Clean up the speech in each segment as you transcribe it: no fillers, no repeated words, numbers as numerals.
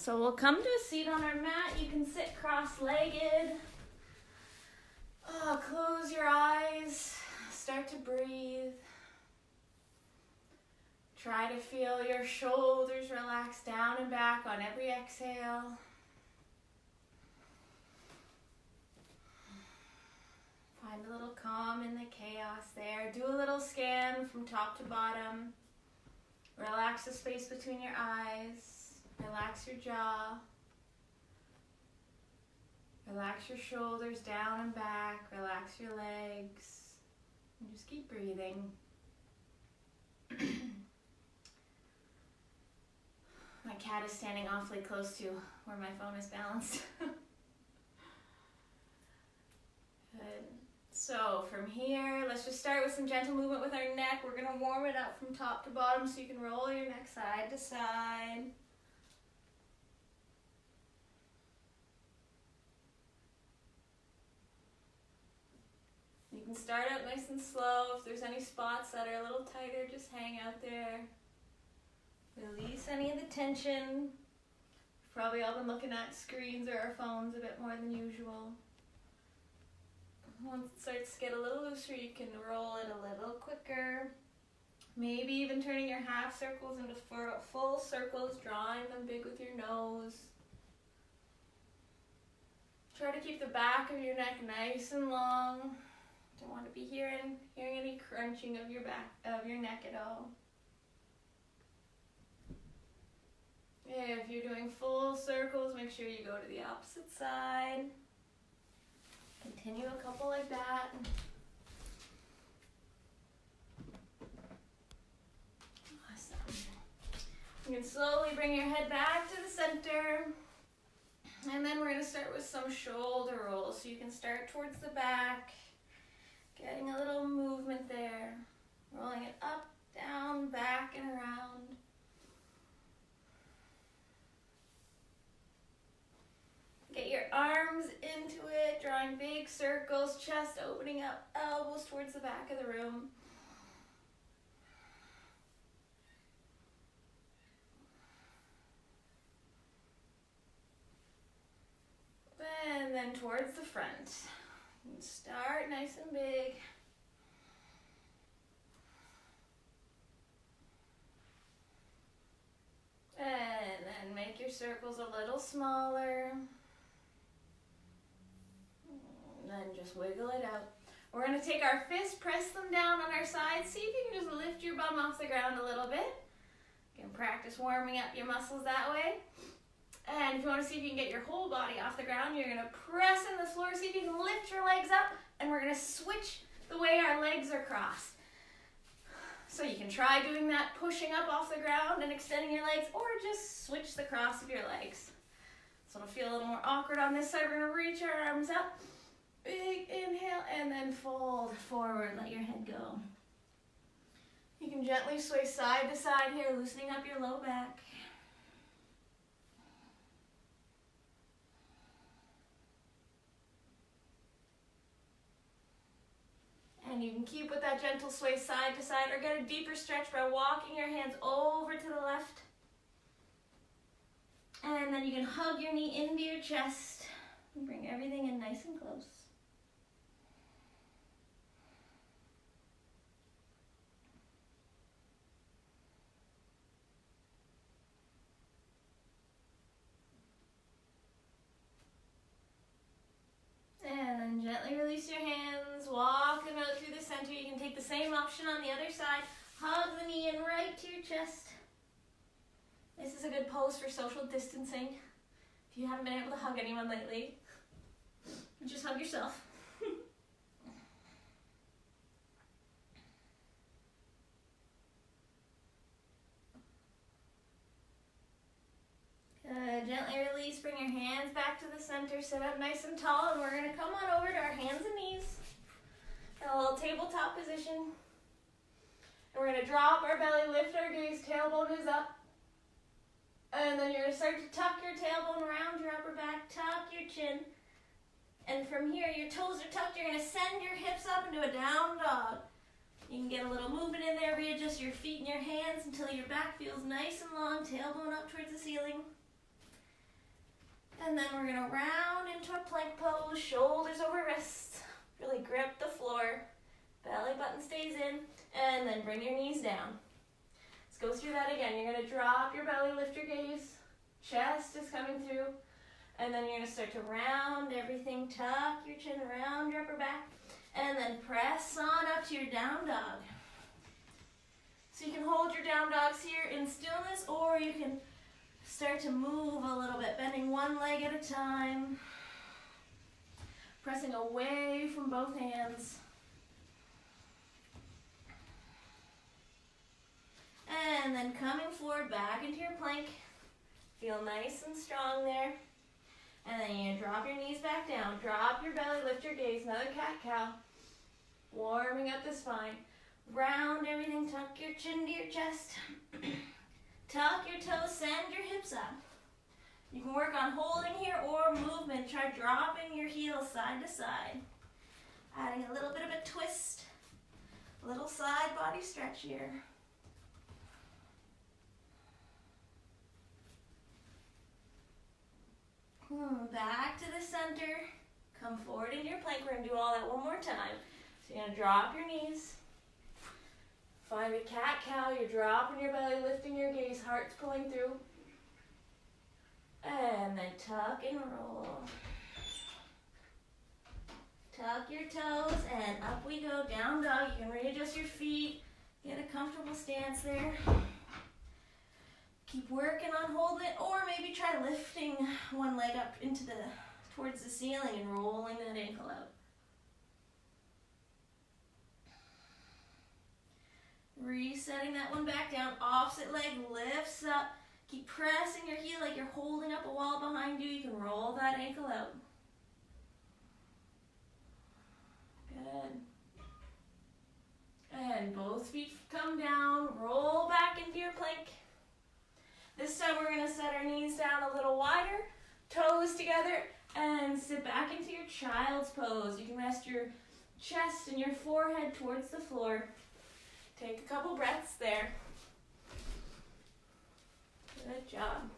So we'll come to a seat on our mat. You can sit cross-legged. Close your eyes. Start to breathe. Try to feel your shoulders relax down and back on every exhale. Find a little calm in the chaos there. Do a little scan from top to bottom. Relax the space between your eyes. Relax your jaw. Relax your shoulders down and back. Relax your legs. And just keep breathing. My cat is standing awfully close to where my phone is balanced. Good. So from here, let's just start with some gentle movement with our neck. We're going to warm it up from top to bottom so you can roll your neck side to side. You can start out nice and slow. If there's any spots that are a little tighter, just hang out there. Release any of the tension. We've probably all been looking at screens or our phones a bit more than usual. Once it starts to get a little looser, you can roll it a little quicker. Maybe even turning your half circles into full circles, drawing them big with your nose. Try to keep the back of your neck nice and long. Don't want to be hearing any crunching of your neck at all. If you're doing full circles, make sure you go to the opposite side. Continue a couple like that. Awesome. You can slowly bring your head back to the center. And then we're going to start with some shoulder rolls. So you can start towards the back, getting a little movement there. Rolling it up, down, back, and around. Get your arms into it, drawing big circles, chest opening up, elbows towards the back of the room. And then towards the front. And start nice and big. And then make your circles a little smaller. Then just wiggle it out. We're going to take our fists, press them down on our sides. See if you can just lift your bum off the ground a little bit. You can practice warming up your muscles that way. And if you want to see if you can get your whole body off the ground, you're going to press in the floor. See if you can lift your legs up. And we're going to switch the way our legs are crossed. So you can try doing that, pushing up off the ground and extending your legs, or just switch the cross of your legs. So it'll feel a little more awkward on this side. We're going to reach our arms up. Big inhale and then fold forward, let your head go. You can gently sway side to side here, loosening up your low back. And you can keep with that gentle sway side to side or get a deeper stretch by walking your hands over to the left. And then you can hug your knee into your chest and bring everything in nice and close. And then gently release your hands, walk them out through the center. You can take the same option on the other side. Hug the knee in right to your chest. This is a good pose for social distancing. If you haven't been able to hug anyone lately, just hug yourself. Good. Gently release, bring your hands back to the center, sit up nice and tall, and we're going to come on over to our hands and knees in a little tabletop position. And we're going to drop our belly, lift our gaze, tailbone is up. And then you're going to start to tuck your tailbone around your upper back, tuck your chin. And from here, your toes are tucked. You're going to send your hips up into a down dog. You can get a little movement in there, readjust your feet and your hands until your back feels nice and long, tailbone up towards the ceiling. And then we're gonna round into a plank pose, shoulders over wrists. Really grip the floor, belly button stays in, and then bring your knees down. Let's go through that again. You're gonna drop your belly, lift your gaze, chest is coming through, and then you're gonna start to round everything, tuck your chin, round your upper back, and then press on up to your down dog. So you can hold your down dogs here in stillness, or you can start to move a little bit, bending one leg at a time, pressing away from both hands. And then coming forward back into your plank. Feel nice and strong there. And then you're gonna drop your knees back down, drop your belly, lift your gaze, another cat-cow. Warming up the spine. Round everything, tuck your chin to your chest. Tuck your toes, send your hips up. You can work on holding here or movement. Try dropping your heels side to side. Adding a little bit of a twist. A little side body stretch here. Back to the center. Come forward in your plank. We're going to do all that one more time. So you're going to drop your knees. Find a cat-cow. You're dropping your belly, lifting your gaze. Heart's pulling through. And then tuck and roll. Tuck your toes and up we go. Down dog. You can readjust your feet. Get a comfortable stance there. Keep working on holding it, or maybe try lifting one leg up towards the ceiling and rolling that ankle out. Resetting that one back down. Opposite leg lifts up. Keep pressing your heel like you're holding up a wall behind you. You can roll that ankle out. Good. And both feet come down. Roll back into your plank. This time we're going to set our knees down a little wider, toes together, and sit back into your child's pose. You can rest your chest and your forehead towards the floor. Take a couple breaths there. Good job.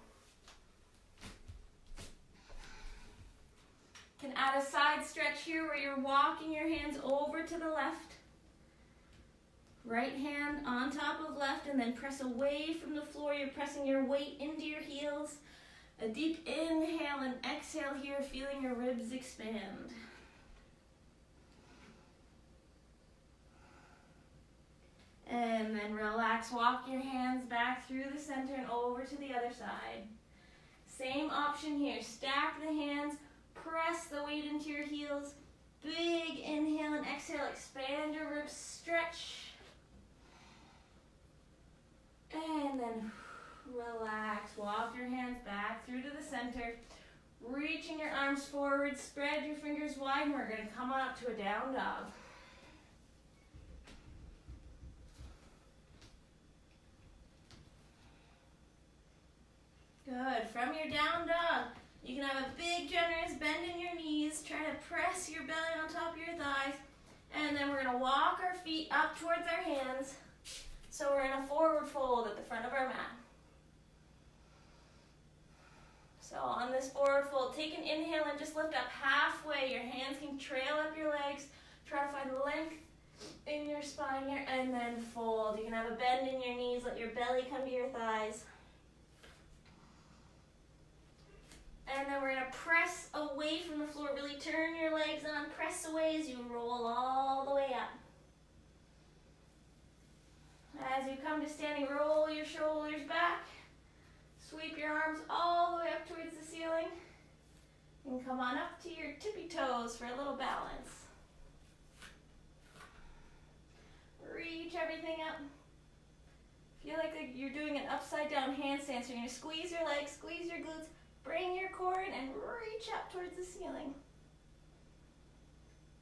You can add a side stretch here where you're walking your hands over to the left. Right hand on top of left, and then press away from the floor. You're pressing your weight into your heels. A deep inhale and exhale here, feeling your ribs expand. And then relax, walk your hands back through the center and over to the other side. Same option here. Stack the hands, press the weight into your heels. Big inhale and exhale, expand your ribs, stretch. And then relax, walk your hands back through to the center, reaching your arms forward, spread your fingers wide, and we're going to come on up to a down dog. Good. From your down dog, you can have a big, generous bend in your knees. Try to press your belly on top of your thighs, and then we're going to walk our feet up towards our hands. So we're in a forward fold at the front of our mat. So on this forward fold, take an inhale and just lift up halfway. Your hands can trail up your legs. Try to find length in your spine here, and then fold. You can have a bend in your knees. Let your belly come to your thighs. And then we're going to press away from the floor. Really turn your legs on. Press away as you roll all the way up. As you come to standing, roll your shoulders back. Sweep your arms all the way up towards the ceiling. And come on up to your tippy toes for a little balance. Reach everything up. Feel like you're doing an upside down handstand. So you're going to squeeze your legs, squeeze your glutes, bring your core in, and reach up towards the ceiling.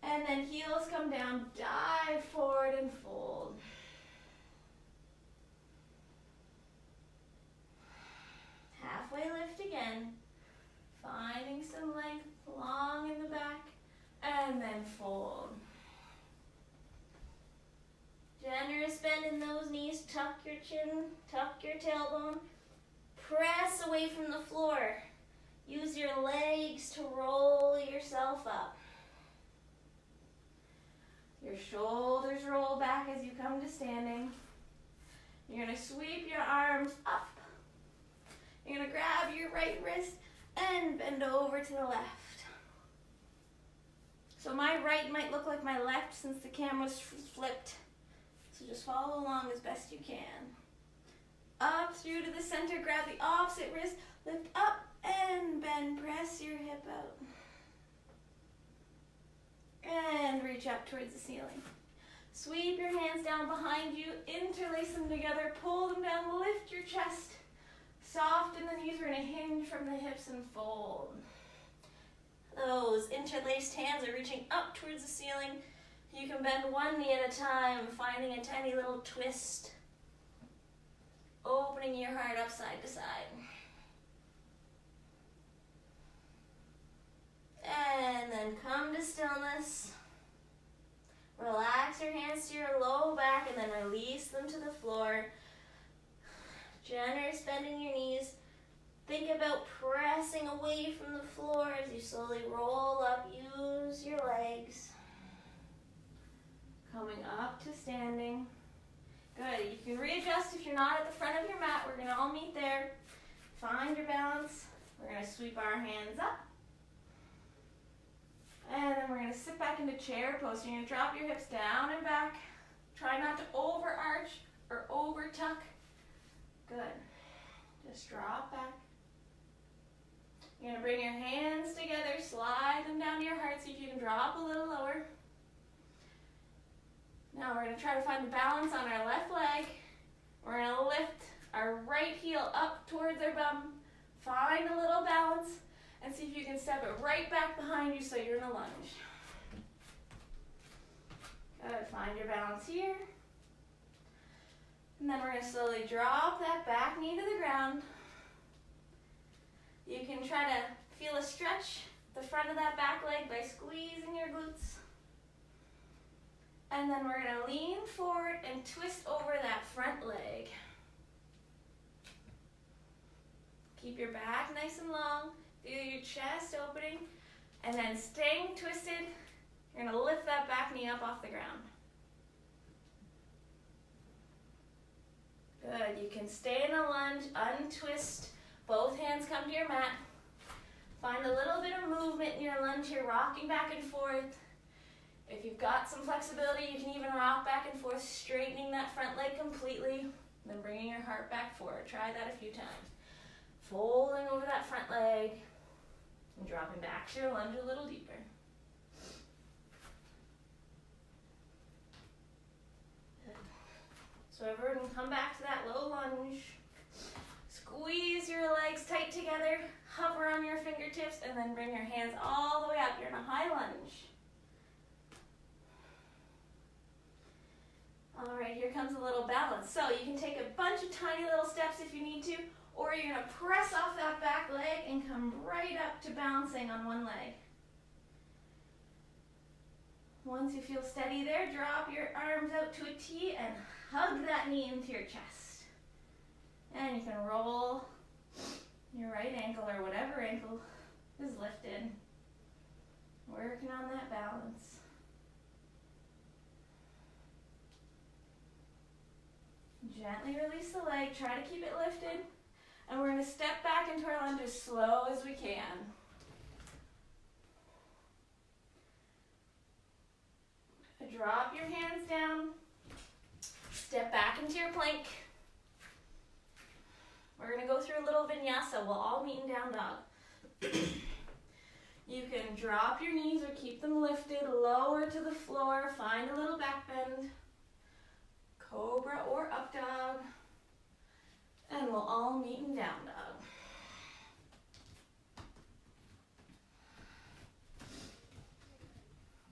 And then heels come down, dive forward and fold. Halfway lift again, finding some length long in the back, and then fold. Generous bend in those knees, tuck your chin, tuck your tailbone, press away from the floor. Use your legs yourself up. Your shoulders roll back as you come to standing. You're going to sweep your arms up. You're going to grab your right wrist and bend over to the left. So my right might look like my left since the camera's flipped. So just follow along as best you can. Up through to the center, grab the opposite wrist, lift up and bend, press your hip out. And reach up towards the ceiling. Sweep your hands down behind you, interlace them together, pull them down, lift your chest. Soften the knees, we're going to hinge from the hips and fold. Those interlaced hands are reaching up towards the ceiling. You can bend one knee at a time, finding a tiny little twist. Opening your heart up side to side. And then come to stillness. Relax your hands to your low back and then release them to the floor. Generous bending your knees. Think about pressing away from the floor as you slowly roll up. Use your legs. Coming up to standing. Good. You can readjust if you're not at the front of your mat. We're going to all meet there. Find your balance. We're going to sweep our hands up. And then we're going to sit back into chair pose. So you're going to drop your hips down and back. Try not to overarch or over tuck. Good. Just drop back. You're going to bring your hands together, slide them down to your heart, see if you can drop a little lower. Now we're going to try to find the balance on our left leg. We're going to lift our right heel up towards our bum. Find a little balance and see if you can step it right back behind you so you're in a lunge. Good. Find your balance here. And then we're going to slowly drop that back knee to the ground. You can try to feel a stretch the front of that back leg by squeezing your glutes. And then we're going to lean forward and twist over that front leg. Keep your back nice and long. Feel your chest opening. And then staying twisted, you're going to lift that back knee up off the ground. Good. You can stay in a lunge, untwist. Both hands come to your mat. Find a little bit of movement in your lunge here, rocking back and forth. If you've got some flexibility, you can even rock back and forth, straightening that front leg completely, then bringing your heart back forward. Try that a few times. Folding over that front leg and dropping back to your lunge a little deeper. So everyone come back to that low lunge. Squeeze your legs tight together, hover on your fingertips, and then bring your hands all the way up. You're in a high lunge. All right, here comes a little balance. So you can take a bunch of tiny little steps if you need to, or you're going to press off that back leg and come right up to balancing on one leg. Once you feel steady there, drop your arms out to a T and hug that knee into your chest. And you can roll your right ankle or whatever ankle is lifted. Working on that balance. Gently release the leg, try to keep it lifted. And we're going to step back into our lunge as slow as we can. Drop your hands down. Step back into your plank. We're going to go through a little vinyasa. We'll all meet in down dog. You can drop your knees or keep them lifted, lower to the floor. Find a little back bend. Cobra or up dog. And we'll all meet in down dog.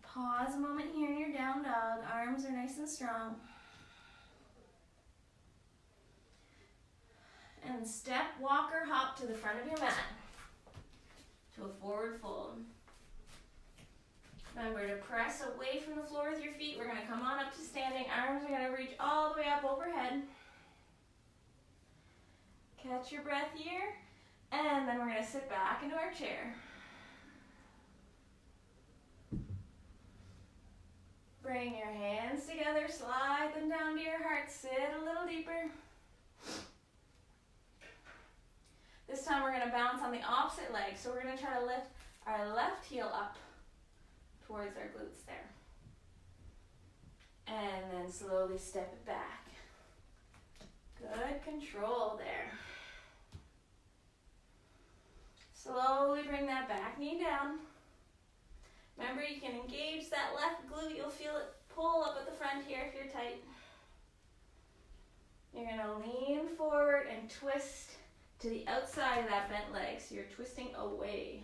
Pause a moment here in your down dog. Arms are nice and strong. And step, walk, or hop to the front of your mat to a forward fold. Remember to press away from the floor with your feet. We're going to come on up to standing. Arms are going to reach all the way up overhead. Catch your breath here. And then we're going to sit back into our chair. Bring your hands together, slide them down to your heart, sit a little deeper. This time we're going to bounce on the opposite leg, so we're going to try to lift our left heel up towards our glutes there. And then slowly step it back. Good control there. Slowly bring that back knee down. Remember, you can engage that left glute. You'll feel it pull up at the front here if you're tight. You're going to lean forward and twist to the outside of that bent leg, so you're twisting away.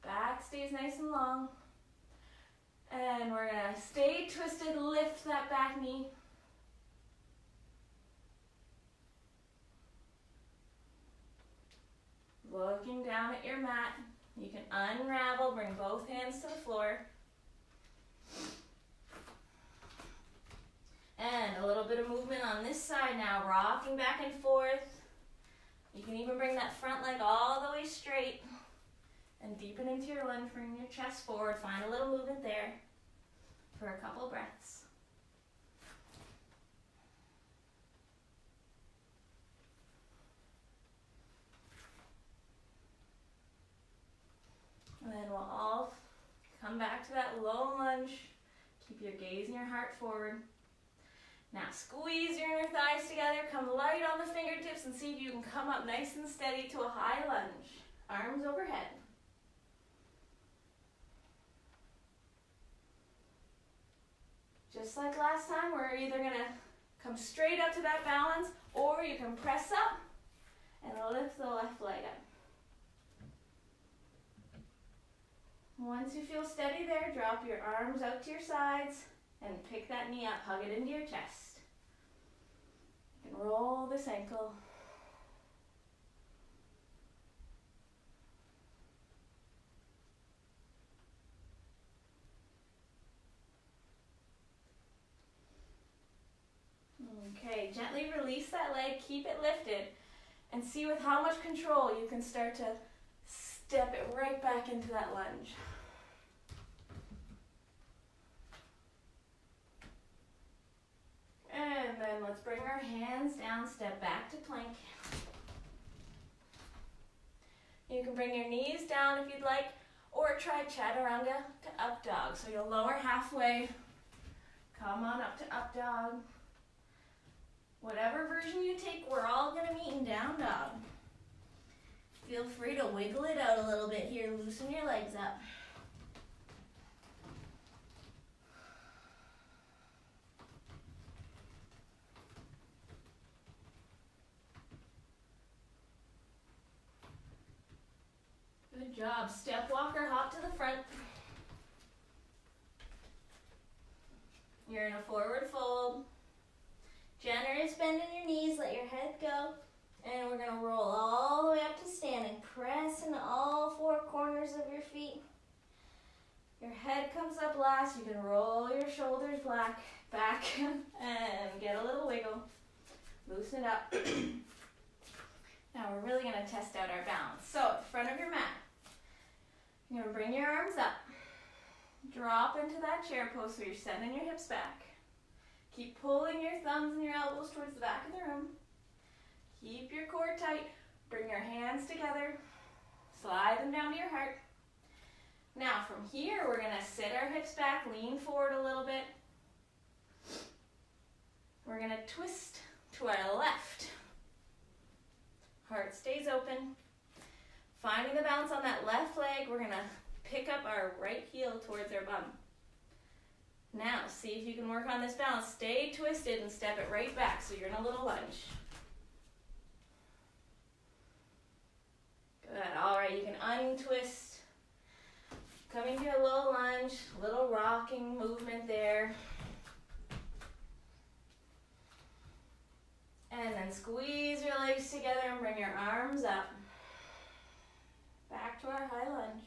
Back stays nice and long. And we're going to stay twisted, lift that back knee. Looking down at your mat. You can unravel, bring both hands to the floor. And a little bit of movement on this side now, rocking back and forth. You can even bring that front leg all the way straight and deepen into your lunge, bring your chest forward, find a little movement there for a couple breaths. And then we'll all come back to that low lunge. Keep your gaze and your heart forward. Now squeeze your inner thighs together, come light on the fingertips and see if you can come up nice and steady to a high lunge. Arms overhead. Just like last time, we're either going to come straight up to that balance or you can press up and lift the left leg up. Once you feel steady there, drop your arms out to your sides and pick that knee up, hug it into your chest. You can roll this ankle. Okay, gently release that leg, keep it lifted, and see with how much control you can start to step it right back into that lunge. And then let's bring our hands down, step back to plank. You can bring your knees down if you'd like, or try chaturanga to up dog. So you'll lower halfway, come on up to up dog. Whatever version you take, we're all going to meet in down dog. Feel free to wiggle it out a little bit here, loosen your legs up. Good job. Step walker, hop to the front. You're in a forward fold. Generous bend in your knees, let your head go. And we're going to roll all the way up to standing. Press into all four corners of your feet. Your head comes up last. You can roll your shoulders back and get a little wiggle. Loosen it up. Now we're really going to test out our balance. So at the front of your mat, you're going to bring your arms up. Drop into that chair pose so you're sending your hips back. Keep pulling your thumbs and your elbows towards the back of the room. Keep your core tight. Bring your hands together. Slide them down to your heart. Now from here, we're going to sit our hips back, lean forward a little bit. We're going to twist to our left. Heart stays open. Finding the balance on that left leg, we're going to pick up our right heel towards our bum. Now, see if you can work on this balance. Stay twisted and step it right back so you're in a little lunge. Good. All right, you can untwist. Coming to a low lunge, little rocking movement there. And then squeeze your legs together and bring your arms up. Back to our high lunge.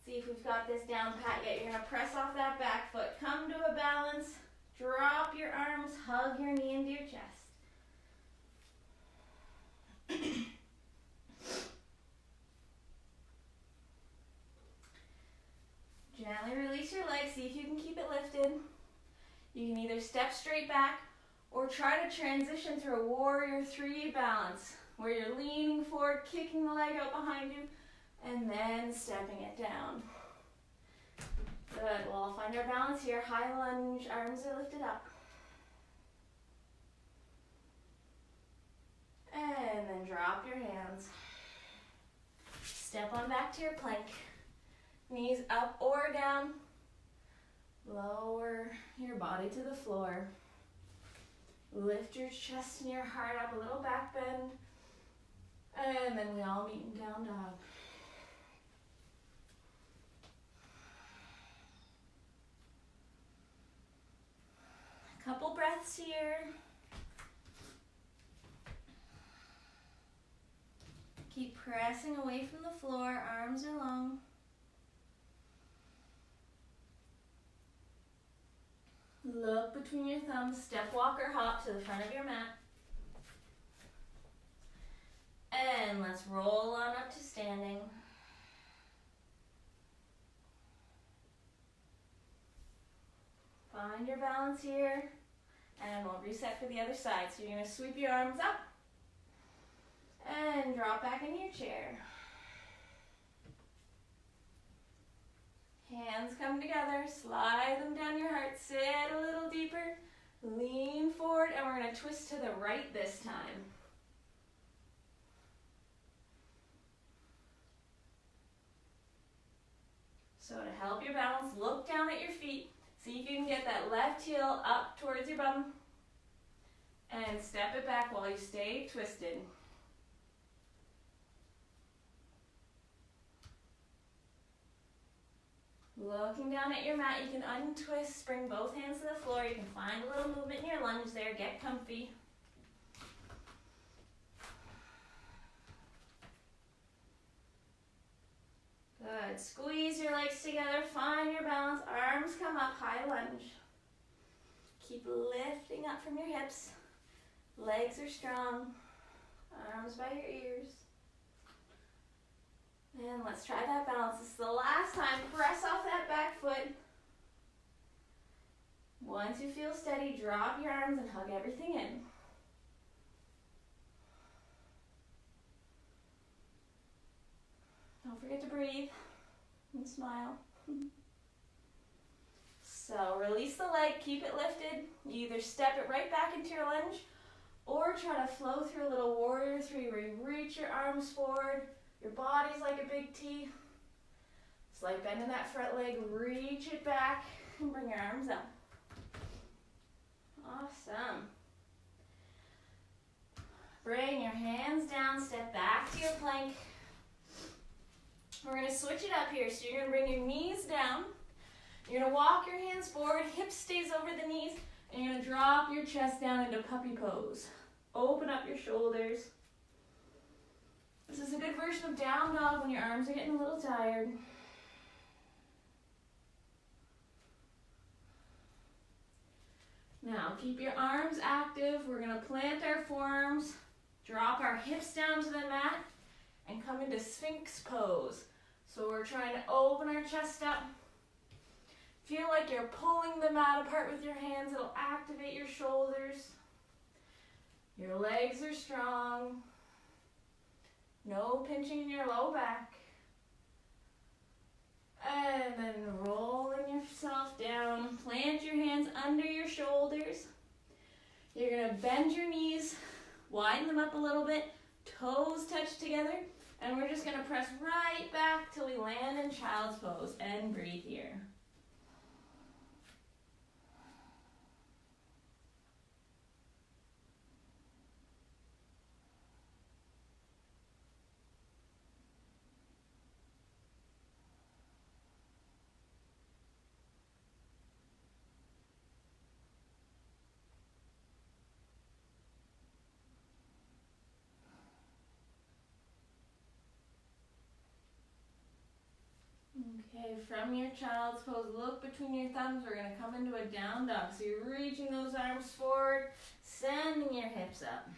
See if we've got this down pat yet. You're going to press off that back foot. Come to a balance. Drop your arms. Hug your knee into your chest. Gently release your legs. See if you can keep it lifted. You can either step straight back or try to transition through a warrior three balance where you're leaning forward, kicking the leg out behind you, and then stepping it down. Good. Well, find our balance here. High lunge, arms are lifted up. And then drop your hands. Step on back to your plank. Knees up or down. Lower your body to the floor. Lift your chest and your heart up, a little back bend. And then we all meet in down dog. A couple breaths here. Keep pressing away from the floor, arms are long. Look between your thumbs, step, walk, or hop to the front of your mat. And let's roll on up to standing. Find your balance here, and we'll reset for the other side. So you're going to sweep your arms up and drop back into your chair. Hands come together, slide them down your heart, sit a little deeper, lean forward, and we're going to twist to the right this time. So to help your balance, look down at your feet, see if you can get that left heel up towards your bum, and step it back while you stay twisted. Looking down at your mat, you can untwist, bring both hands to the floor. You can find a little movement in your lunge there. Get comfy. Good. Squeeze your legs together. Find your balance. Arms come up. High lunge. Keep lifting up from your hips. Legs are strong. Arms by your ears. And let's try that balance. This is the last time. Press off that back foot. Once you feel steady, drop your arms and hug everything in. Don't forget to breathe and smile. So release the leg, keep it lifted. You either step it right back into your lunge or try to flow through a little warrior three where you reach your arms forward. Your body's like a big T. It's like bending that front leg, reach it back, and bring your arms up. Awesome. Bring your hands down, step back to your plank. We're going to switch it up here. So you're going to bring your knees down. You're going to walk your hands forward, hips stays over the knees, and you're going to drop your chest down into puppy pose. Open up your shoulders. This is a good version of down dog when your arms are getting a little tired. Now, keep your arms active. We're going to plant our forearms, drop our hips down to the mat, and come into Sphinx pose. So we're trying to open our chest up. Feel like you're pulling the mat apart with your hands. It'll activate your shoulders. Your legs are strong. No pinching in your low back. And then rolling yourself down. Plant your hands under your shoulders. You're going to bend your knees, widen them up a little bit, toes touch together, and we're just going to press right back till we land in child's pose and breathe here. Okay, from your child's pose, look between your thumbs. We're going to come into a down dog. So you're reaching those arms forward, sending your hips up.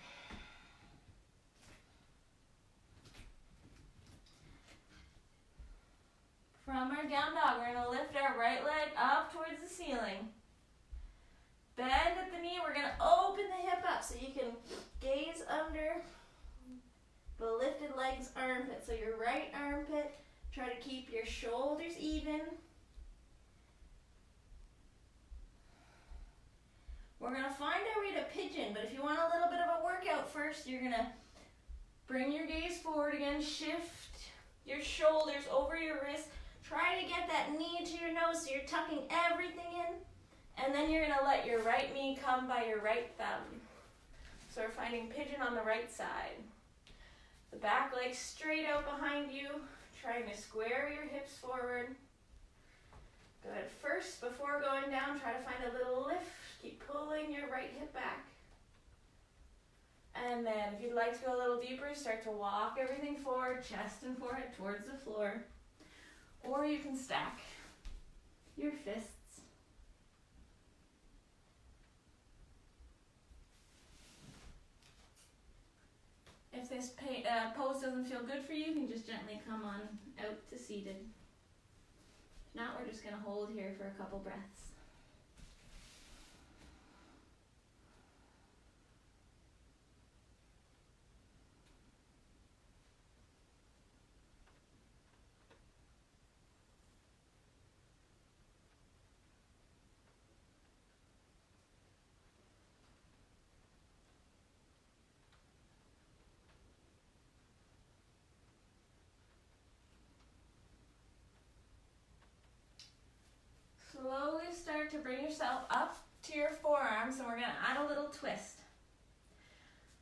From our our down dog. We're gonna lift our right leg up towards the ceiling. Bend at the knee. We're gonna open the hip up so you can gaze under the lifted leg's armpit. So your right armpit, try to keep your shoulders even. We're gonna find our way to pigeon, but if you want a little bit of a workout first, you're gonna bring your gaze forward again, shift your shoulders over your wrist. Try to get that knee to your nose so you're tucking everything in. And then you're gonna let your right knee come by your right thumb. So we're finding pigeon on the right side. The back leg straight out behind you, trying to square your hips forward. Good. First, before going down, try to find a little lift. Keep pulling your right hip back. And then if you'd like to go a little deeper, start to walk everything forward, chest and forehead towards the floor. Or you can stack your fists. If this pose doesn't feel good for you, you can just gently come on out to seated. If not, we're just going to hold here for a couple breaths. Slowly start to bring yourself up to your forearms, and we're going to add a little twist.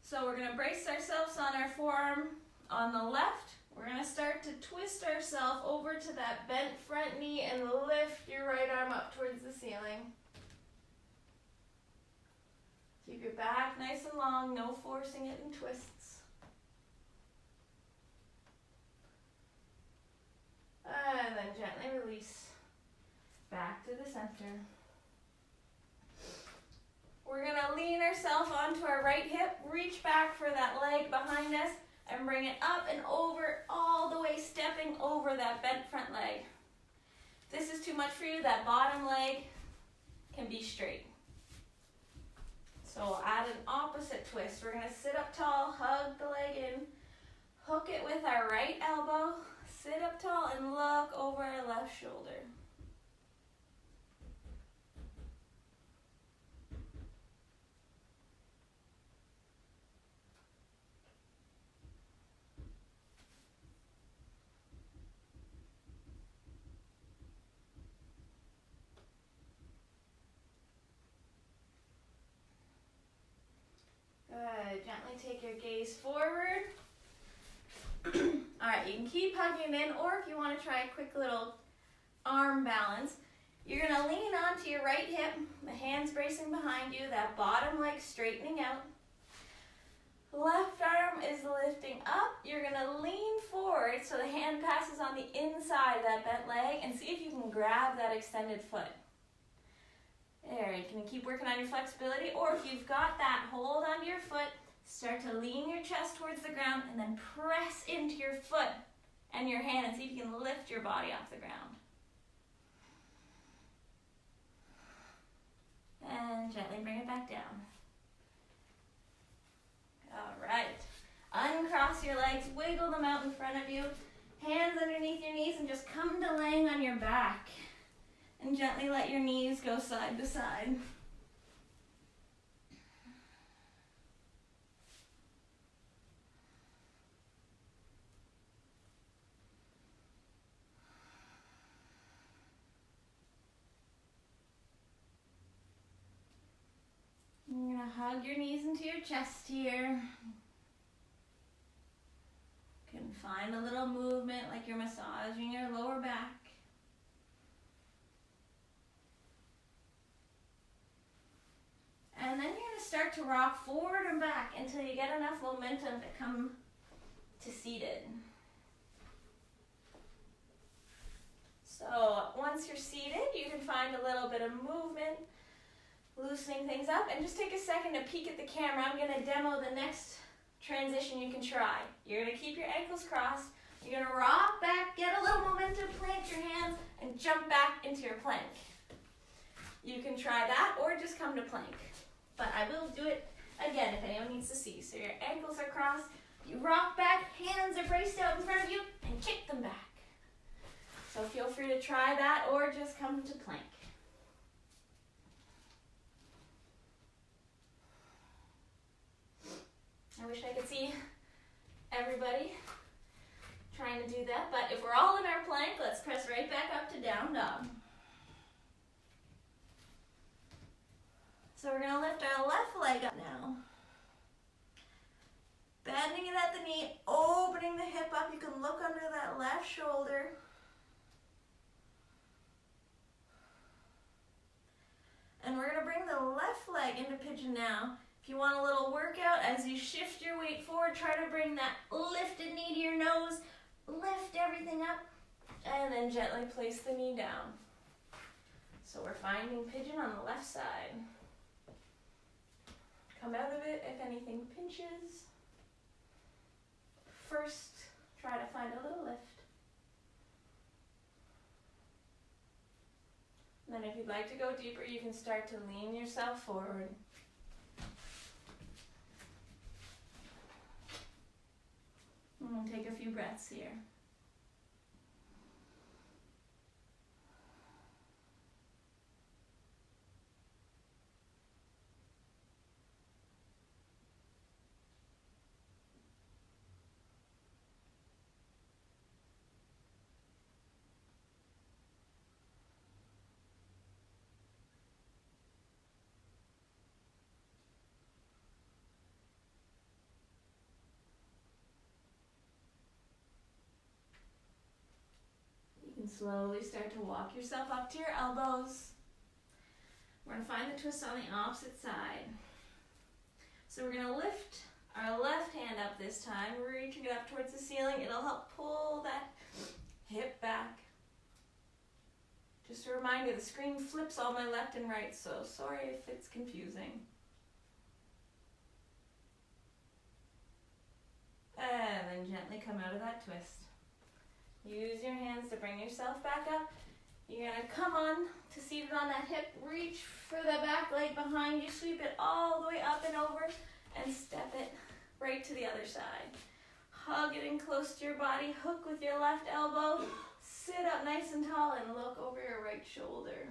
So we're going to brace ourselves on our forearm on the left. We're going to start to twist ourselves over to that bent front knee and lift your right arm up towards the ceiling. Keep your back nice and long, no forcing it in twists. And then gently release. Back to the center. We're going to lean ourselves onto our right hip, reach back for that leg behind us, and bring it up and over, all the way stepping over that bent front leg. If this is too much for you, that bottom leg can be straight. So we'll add an opposite twist. We're going to sit up tall, hug the leg in, hook it with our right elbow, sit up tall, and look over our left shoulder. Good. Gently take your gaze forward. All right, you can keep hugging in, or if you want to try a quick little arm balance, you're going to lean onto your right hip, the hands bracing behind you, that bottom leg straightening out. Left arm is lifting up. You're going to lean forward so the hand passes on the inside of that bent leg, and see if you can grab that extended foot. There, you can keep working on your flexibility, or if you've got that, hold onto your foot, start to lean your chest towards the ground, and then press into your foot and your hand and see if you can lift your body off the ground. And gently bring it back down. All right. Uncross your legs, wiggle them out in front of you, hands underneath your knees, and just come to laying on your back. And gently let your knees go side to side. You're going to hug your knees into your chest here. You can find a little movement like you're massaging your lower back. And then you're going to start to rock forward and back until you get enough momentum to come to seated. So once you're seated, you can find a little bit of movement, loosening things up, and just take a second to peek at the camera. I'm going to demo the next transition you can try. You're going to keep your ankles crossed, You're gonna rock back, get a little momentum, plant your hands, and jump back into your plank. You can try that or just come to plank. But I will do it again if anyone needs to see. So your ankles are crossed, you rock back, hands are braced out in front of you, and kick them back. So feel free to try that or just come to plank. I wish I could see everybody trying to do that, but if we're all in our plank, let's press right back up to down dog. So we're gonna lift our left leg up now. Bending it at the knee, opening the hip up. You can look under that left shoulder. And we're gonna bring the left leg into pigeon now. If you want a little workout, as you shift your weight forward, try to bring that lifted knee to your nose, lift everything up, and then gently place the knee down. So we're finding pigeon on the left side. Come out of it if anything pinches. First, try to find a little lift. And then if you'd like to go deeper, you can start to lean yourself forward. And we'll take a few breaths here. Slowly start to walk yourself up to your elbows. We're going to find the twist on the opposite side. So we're going to lift our left hand up this time. We're reaching it up towards the ceiling. It'll help pull that hip back. Just a reminder, the screen flips all my left and right, so sorry if it's confusing. And then gently come out of that twist. Use your hands to bring yourself back up. You're going to come on to seated on that hip. Reach for the back leg behind you. Sweep it all the way up and over and step it right to the other side. Hug it in close to your body. Hook with your left elbow. Sit up nice and tall and look over your right shoulder.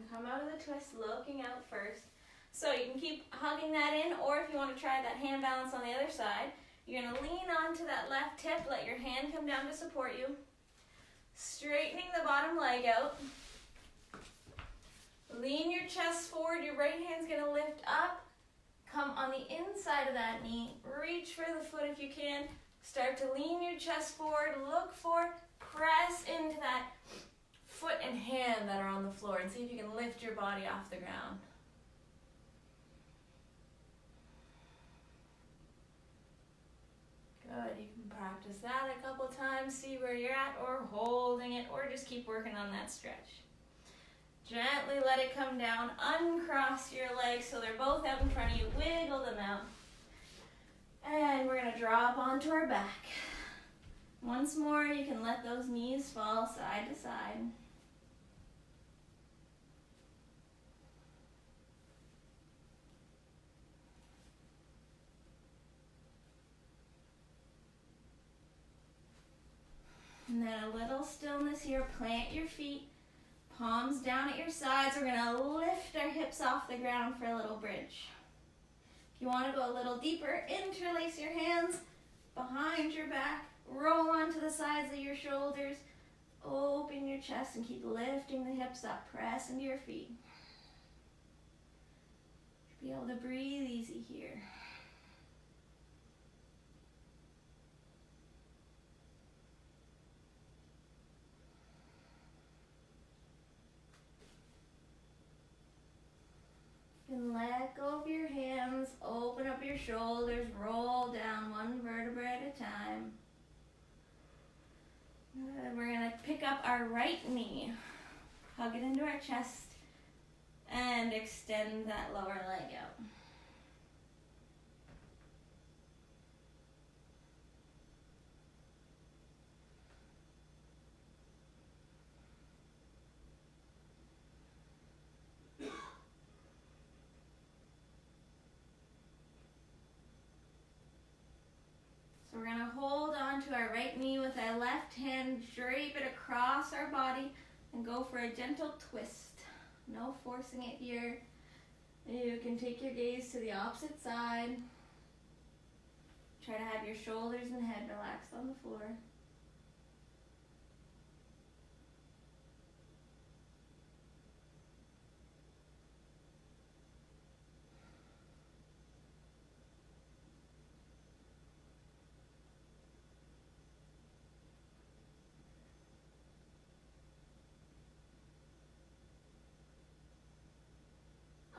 Come out of the twist, looking out first. So you can keep hugging that in, or if you want to try that hand balance on the other side, you're going to lean onto that left hip, let your hand come down to support you. Straightening the bottom leg out. Lean your chest forward, your right hand's going to lift up. Come on the inside of that knee, reach for the foot if you can. Start to lean your chest forward, look for, press into that foot and hand that are on the floor and see if you can lift your body off the ground. Good, you can practice that a couple times, see where you're at, or holding it, or just keep working on that stretch. Gently let it come down, uncross your legs so they're both out in front of you, wiggle them out. And we're gonna drop onto our back. Once more, you can let those knees fall side to side. And then a little stillness here. Plant your feet, palms down at your sides. We're going to lift our hips off the ground for a little bridge. If you want to go a little deeper, interlace your hands behind your back. Roll onto the sides of your shoulders. Open your chest and keep lifting the hips up. Press into your feet. Be able to breathe easy here. can let go of your hands, open up your shoulders, roll down one vertebra at a time. Good. We're going to pick up our right knee, hug it into our chest, and extend that lower leg out. So we're going to hold on to our right knee with our left hand, drape it across our body, and go for a gentle twist. No forcing it here. You can take your gaze to the opposite side. Try to have your shoulders and head relaxed on the floor.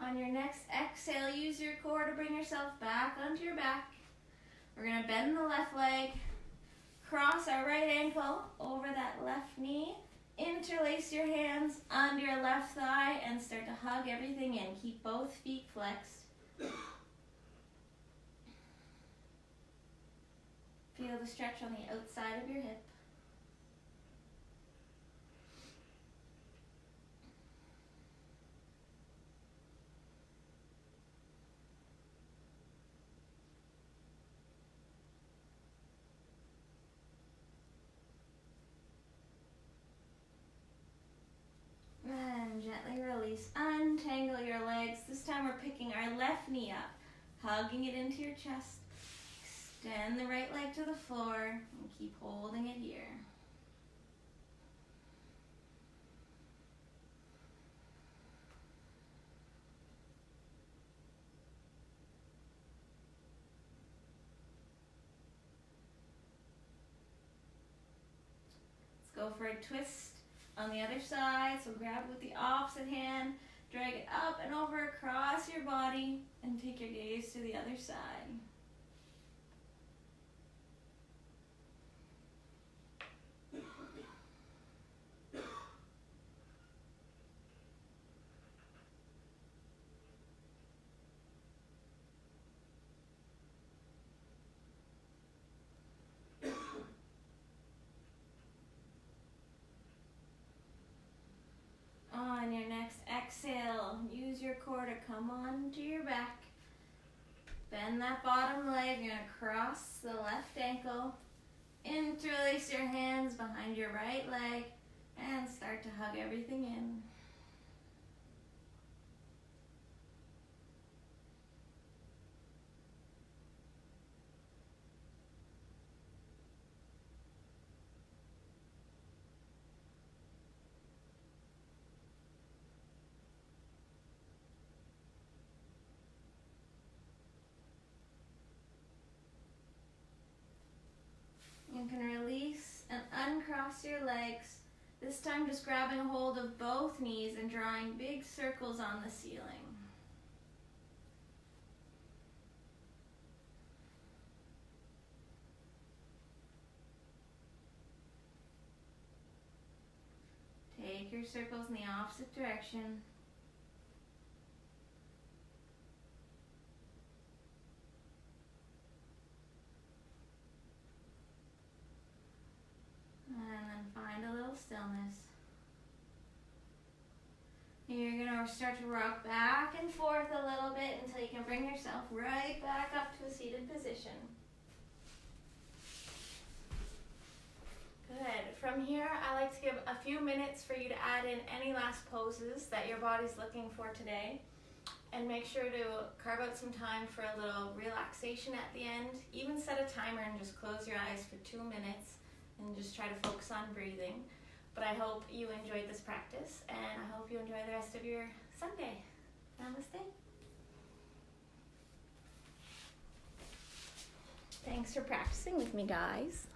On your next exhale, use your core to bring yourself back onto your back. We're going to bend the left leg, cross our right ankle over that left knee, interlace your hands under your left thigh, and start to hug everything in. Keep both feet flexed. Feel the stretch on the outside of your hip. And gently release. Untangle your legs. This time we're picking our left knee up, hugging it into your chest. Extend the right leg to the floor and keep holding it here. Let's go for a twist on the other side. So grab it with the opposite hand, drag it up and over across your body, and take your gaze to the other side. On your next exhale, use your core to come onto your back. Bend that bottom leg. You're going to cross the left ankle. Interlace your hands behind your right leg and start to hug everything in. You can release and uncross your legs. This time just grabbing a hold of both knees and drawing big circles on the ceiling. Take your circles in the opposite direction. And then find a little stillness. You're going to start to rock back and forth a little bit until you can bring yourself right back up to a seated position. Good. From here, I like to give a few minutes for you to add in any last poses that your body's looking for today. And make sure to carve out some time for a little relaxation at the end. Even set a timer and just close your eyes for 2 minutes and just try to focus on breathing. But I hope you enjoyed this practice, and I hope you enjoy the rest of your Sunday. Namaste. Thanks for practicing with me, guys.